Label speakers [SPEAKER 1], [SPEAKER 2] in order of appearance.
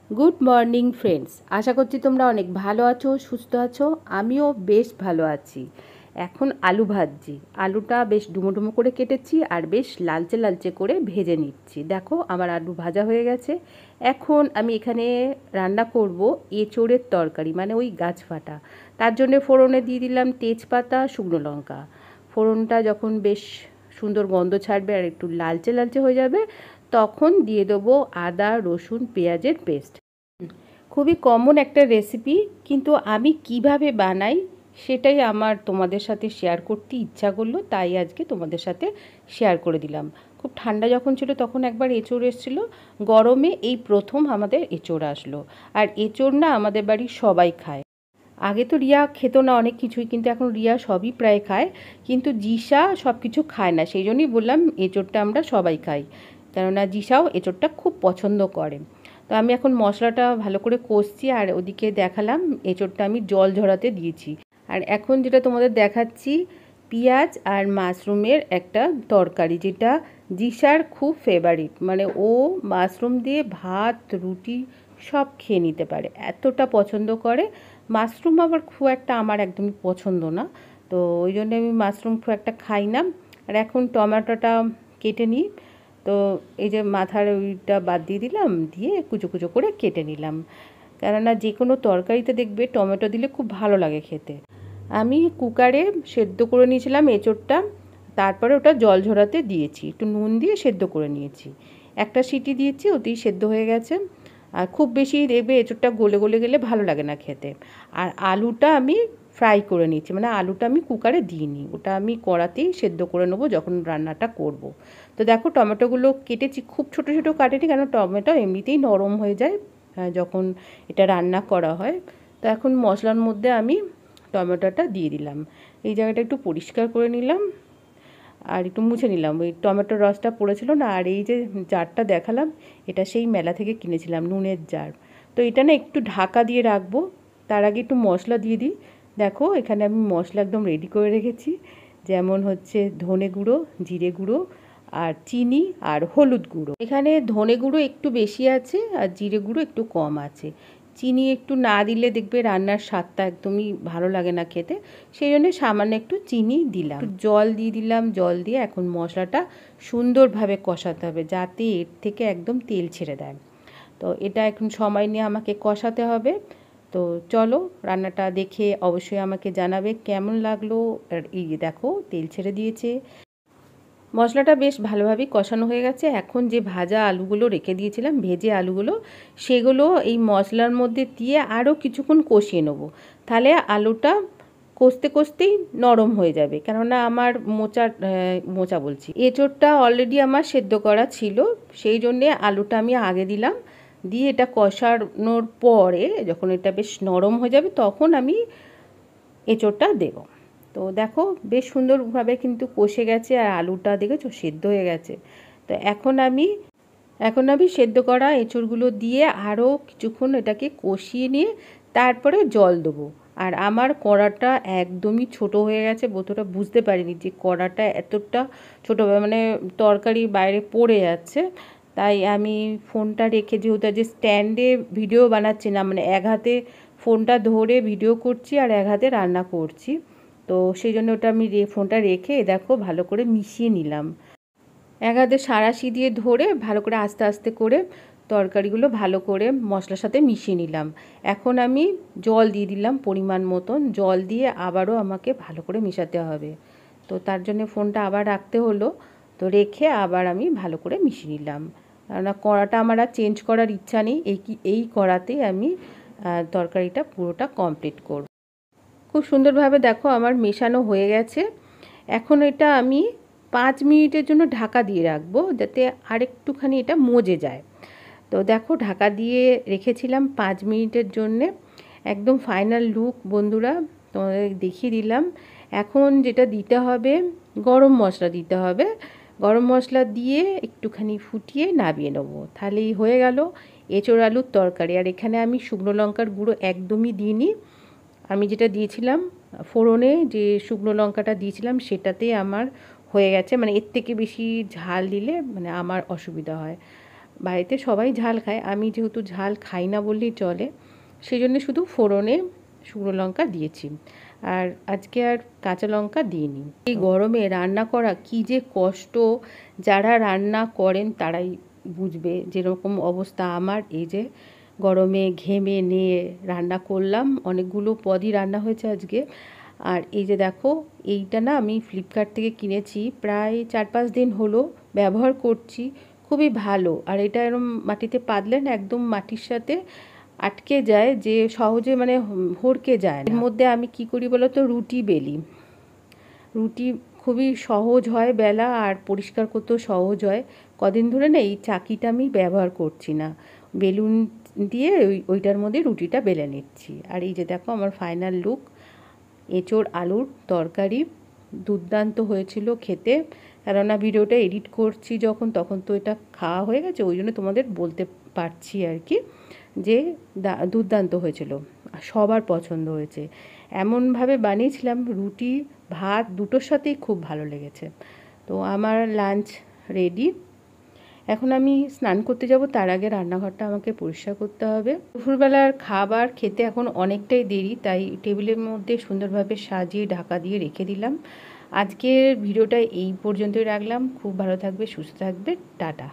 [SPEAKER 1] Good morning friends, আশা করছি তোমরা অনেক ভালো আছো, সুস্থ আছো। আমিও বেশ ভালো আছি। এখন আলু ভাজছি। আলুটা বেশ ডুমো ডুমো করে কেটেছি আর বেশ লালচে লালচে করে ভেজে নিচ্ছি। দেখো আমার আলু ভাজা হয়ে গেছে। এখন আমি এখানে রান্না করব এঁচোড়ের তরকারি, মানে ওই গাছ ফাটা। তার জন্যে ফোড়নে দিয়ে দিলাম তেজপাতা, শুকনো লঙ্কা। ফোড়নটা যখন বেশ সুন্দর গন্ধ ছাড়বে আর একটু লালচে লালচে হয়ে যাবে, তখন দিয়ে দেবো আদা, রসুন, পেঁয়াজের পেস্ট। খুবই কমন একটা রেসিপি, কিন্তু আমি কিভাবে বানাই সেটাই আমার তোমাদের সাথে শেয়ার করতে ইচ্ছা করলো, তাই আজকে তোমাদের সাথে শেয়ার করে দিলাম। খুব ঠান্ডা যখন ছিল তখন একবার এঁচোড় এসেছিলো, গরমে এই প্রথম আমাদের এঁচোড় আসলো। আর এঁচোড় না আমাদের বাড়ির সবাই খায়। আগে তো রিয়া খেত না অনেক কিছুই, কিন্তু এখন রিয়া সবই প্রায় খায়। কিন্তু জিসা সব কিছু খায় না, সেই জন্যই বললাম এঁচোড়টা আমরা সবাই খাই, কেননা জিসাও এঁচোড়টা খুব পছন্দ করে। তো আমি এখন মশলাটা ভালো করে কষছি, আর ওদিকে দেখালাম এঁচোড়টা আমি জল ঝরাতে দিয়েছি। আর এখন যেটা তোমাদের দেখাচ্ছি, পেঁয়াজ আর মাশরুমের একটা তরকারি, যেটা জিসার খুব ফেভারিট। মানে ও মাশরুম দিয়ে ভাত, রুটি সব খেয়ে নিতে পারে, এতটা পছন্দ করে। মাশরুম আবার খুব একটা আমার একদমই পছন্দ না, তো ওই জন্য আমি মাশরুম খুব একটা খাই না। আর এখন টমেটোটা কেটে নিই। তো এই যে মাথার ওইটা বাদ দিয়ে দিলাম, দিয়ে কুচো কুচো করে কেটে নিলাম, কেননা যে কোনো তরকারিতে দেখবে টমেটো দিলে খুব ভালো লাগে খেতে। আমি কুকারে সেদ্ধ করে নিয়েছিলাম এঁচোড়টা, তারপরে ওটা জল ঝরাতে দিয়েছি, একটু নুন দিয়ে সেদ্ধ করে নিয়েছি। একটা সিটি দিয়েছি, ওতেই সেদ্ধ হয়ে গেছে। আর খুব বেশি দেখবে এঁচোড়টা গলে গলে গেলে ভালো লাগে না খেতে। আর আলুটা আমি ফ্রাই করে নিচ্ছি, মানে আলুটা আমি কুকারে দিইনি, ওটা আমি কড়াতেই সেদ্ধ করে নেবো যখন রান্নাটা করব। তো দেখো টমেটোগুলো কেটেছি, খুব ছোটো ছোটো কাটেনি, কেন টমেটো এমনিতেই নরম হয়ে যায় যখন এটা রান্না করা হয়। তো এখন মশলার মধ্যে আমি টমেটোটা দিয়ে দিলাম। এই জায়গাটা একটু পরিষ্কার করে নিলাম আর একটু মুছে নিলাম, ওই টমেটোর রসটা পড়েছিল না। আর এই যে জারটা দেখালাম, এটা সেই মেলা থেকে কিনেছিলাম, নুনের জার। তো এটা না একটু ঢাকা দিয়ে রাখবো, তার আগে একটু মশলা দিয়ে দিই। দেখো এখানে আমি মশলা একদম রেডি করে রেখেছি, যেমন হচ্ছে ধনে গুঁড়ো, জিরে গুঁড়ো, আর চিনি, আর হলুদ গুঁড়ো। এখানে ধনে গুঁড়ো একটু বেশি আছে আর জিরে গুঁড়ো একটু কম আছে। চিনি একটু না দিলে দেখবে রান্নার স্বাদটা একদমই ভালো লাগে না খেতে, সেই জন্য সামান্য একটু চিনি দিলাম। একটু জল দিয়ে দিলাম, জল দিয়ে এখন মশলাটা সুন্দরভাবে কষাতে হবে, যাতে এর থেকে একদম তেল ছেড়ে দেয়। তো এটা এখন সময় নিয়ে আমাকে কষাতে হবে। তো চলো, রান্নাটা দেখে অবশ্যই আমাকে জানাবে কেমন লাগলো। আর এই যে দেখো তেল ছেড়ে দিয়েছে, মশলাটা বেশ ভালোভাবেই কষানো হয়ে গেছে। এখন যে ভাজা আলুগুলো রেখে দিয়েছিলাম, ভেজে আলুগুলো, সেগুলো এই মশলার মধ্যে দিয়ে আরও কিছুক্ষণ কষিয়ে নেবো। তাহলে আলুটা কষতে কষতেই নরম হয়ে যাবে, কেননা আমার মোচা বলছি, এঁচোড়টা অলরেডি আমার সেদ্ধ করা ছিল, সেই জন্যে আলুটা আমি আগে দিলাম। দিয়ে এটা কষানোর পরে যখন এটা বেশ নরম হয়ে যাবে, তখন আমি এঁচোড়টা দেবো। তো দেখো বেশ সুন্দরভাবে কিন্তু কষে গেছে, আর আলুটা দেখেছো সেদ্ধ হয়ে গেছে। তো এখন আমি সেদ্ধ করা এঁচোড়গুলো দিয়ে আরও কিছুক্ষণ এটাকে কষিয়ে নিয়ে তারপরে জল দেবো। আর আমার কড়াটা একদমই ছোট হয়ে গেছে, বোধহয় বুঝতে পারিনি যে কড়াটা এতটা ছোটো, মানে তরকারি বাইরে পড়ে যাচ্ছে। তাই আমি ফোনটা রেখে, যেহেতু যে স্ট্যান্ডে ভিডিও বানাচ্ছি না, মানে এক হাতে ফোনটা ধরে ভিডিও করছি আর এক হাতে রান্না করছি, তো সেই জন্য ওটা আমি ফোনটা রেখে দেখো ভালো করে মিশিয়ে নিলাম। এক হাতে সাঁড়াশি দিয়ে ধরে ভালো করে আস্তে আস্তে করে তরকারিগুলো ভালো করে মশলার সাথে মিশিয়ে নিলাম। এখন আমি জল দিয়ে দিলাম, পরিমাণ মতন জল দিয়ে আবারও আমাকে ভালো করে মেশাতে হবে। তো তার জন্য ফোনটা আবার রাখতে হলো, তো রেখে আবার আমি ভালো করে মিশিয়ে নিলাম, কেননা কড়াটা আমার আর চেঞ্জ করার ইচ্ছা নেই। এই কড়াতেই আমি তরকারিটা পুরোটা কমপ্লিট করব। খুব সুন্দরভাবে দেখো আমার মেশানো হয়ে গেছে। এখন এটা আমি 5 মিনিটের জন্য ঢাকা দিয়ে রাখবো, যাতে আরেকটুখানি এটা মজে যায়। তো দেখো ঢাকা দিয়ে রেখেছিলাম 5 মিনিটের জন্যে। একদম ফাইনাল লুক বন্ধুরা তোমাদের দেখিয়ে দিলাম। এখন যেটা দিতে হবে, গরম মশলা দিতে হবে। গরম মশলা দিয়ে একটুখানি ফুটিয়ে নামিয়ে নেবো, তাহলেই হয়ে গেল এঁচোড় আলুর তরকারি। আর এখানে আমি শুকনো লঙ্কার গুঁড়ো একদমই দিইনি, আমি যেটা দিয়েছিলাম ফোড়নে, যে শুকনো লঙ্কাটা দিয়েছিলাম সেটাতেই আমার হয়ে গেছে। মানে এর থেকে বেশি ঝাল দিলে মানে আমার অসুবিধা হয়। বাড়িতে সবাই ঝাল খায়, আমি যেহেতু ঝাল খাই না বললেই চলে, সেই জন্য শুধু ফোড়নে শুকনো লঙ্কা দিয়েছি, আর আজকে আর কাঁচা লঙ্কা দিইনি। এই গরমে রান্না করা কী যে কষ্ট, যারা রান্না করেন তারাই বুঝবে। যেরকম অবস্থা আমার, এই যে গরমে ঘেমে নিয়ে রান্না করলাম, অনেকগুলো পদই রান্না হয়েছে আজকে। আর এই যে দেখো, এইটা না আমি ফ্লিপকার্ট থেকে কিনেছি, প্রায় 4-5 দিন হলো ব্যবহার করছি, খুবই ভালো। আর এটা এরম মাটিতে পাতলে না একদম মাটির সাথে আটকে যায়, যে সহজে মানে হড়কে যায় না। এর মধ্যে আমি কি করি বলো তো, রুটি বেলি। রুটি খুবই সহজ হয় বেলা, আর পরিষ্কার করতেও সহজ হয়। কদিন ধরে না এই চাকিটা আমি ব্যবহার করছি না, বেলুন দিয়ে ওইটার মধ্যে রুটিটা বেলে নিচ্ছি। আর এই যে দেখো আমার ফাইনাল লুক, এঁচোড় আলুর তরকারি দুর্দান্ত হয়েছিল খেতে। কেননা ভিডিওটা এডিট করছি যখন, তখন তো এটা খাওয়া হয়ে গেছে, ওই জন্য তোমাদের বলতে পারছি আর কি, যে দুর্দান্ত হয়েছিল, সবার পছন্দ হয়েছে। এমনভাবে বানিয়েছিলাম, রুটি ভাত দুটোর সাথেই খুব ভালো লেগেছে। তো আমার লাঞ্চ রেডি, এখন আমি স্নান করতে যাব, তার আগে রান্নাঘরটা আমাকে পরিষ্কার করতে হবে। দুপুরবেলার খাবার খেতে এখন অনেকটাই দেরি, তাই টেবিলের মধ্যে সুন্দরভাবে সাজিয়ে ঢাকা দিয়ে রেখে দিলাম। আজকের ভিডিওটা এই পর্যন্তই রাখলাম। খুব ভালো থাকবে, সুস্থ থাকবে, টাটা।